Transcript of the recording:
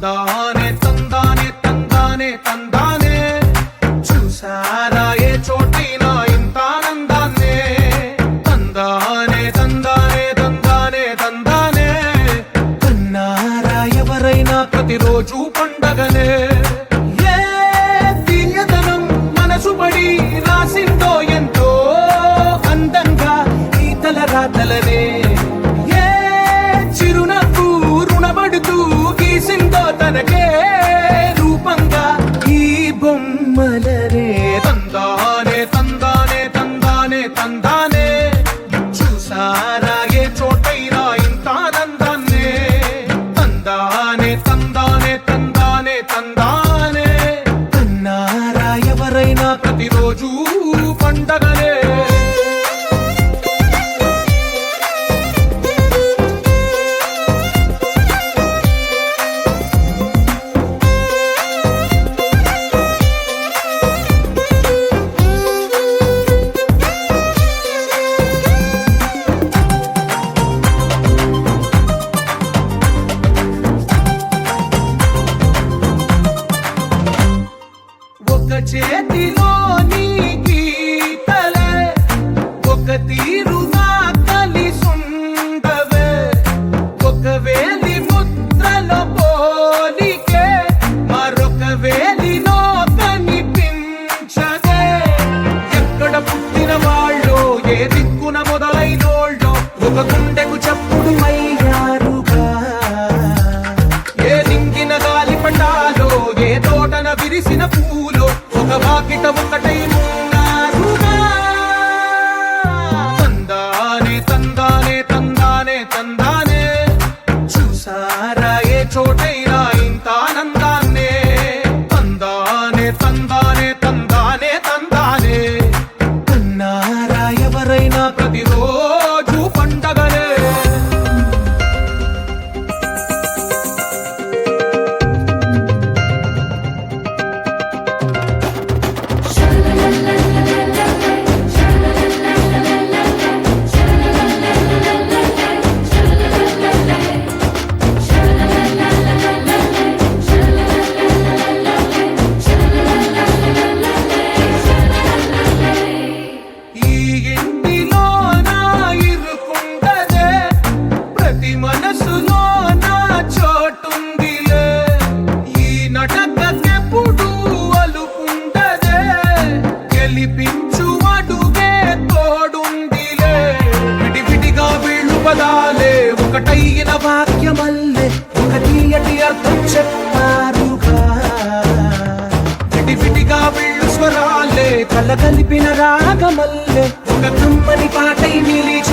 తందానే తందానే తందానే తందానే చూసారా ఏ చోటైనా ఇంత ఆనందాన్నే తందానే తందానే తందానే తందానే కన్నారా ఎవరైనా ప్రతిరోజు పండగనే ఏ తీయదనం మనసు పడి రాసిందో ఎంతో అందంగా ఈ తలరాతలనే ఏ చిరునవ్వు రుణపడుతూ గీసిందో తనకే రూపంగా ఈ బొమ్మలనే తందానే తందానే తందానే తందానే చూసారా ఏ చోటైనా ఇంత ఆనందాన్నే తందానే తందానే తందానే తందానే కన్నారా ఎవరైనా ప్రతిరోజు పండగనే ఒక చేతిలో నీ గీతలే ఒక తీరుగా కలిసుండవే ఒక వేలి ముద్రలో పోలికే మరొక వేలిలో కనిపించదే ఎక్కడ పుట్టిన వాళ్ళో ఏ దిక్కున మొదలైనోళ్ళో ఒక గుండెకు చప్పుడు అయ్యారుగా ఏ దింగిన గాలి పటాలో ఏ తోటన విరిసిన పూలో ఒక వాకిట ఒకటై ఉన్నారుగా తందానే తందానే తందానే తందానే చూసారా ఏ చోటైనా ఇంత ఆనందాన్నే తందానే తందానే తందానే తందానే కన్నారా ఎవరైనా ప్రతిరోజు పండగనే ఈ ఇంటిలో నా ఇరుకుండదే ప్రతి మనసులో నా చోటుందిలే ఈ నటకెప్పుడు అలుకుండదే గెలిపించు అడుగే తోడుందిలే విడివిడిగా వీళ్ళు పదాలే ఒకటైన వాక్యమల్లే ఒక తీయటి అర్థం చెప్పారుగా విడివిడిగా వీళ్ళు స్వరాలే కలగలిపిన రాగమల్లే ఒక కమ్మని పాటై నిలిచి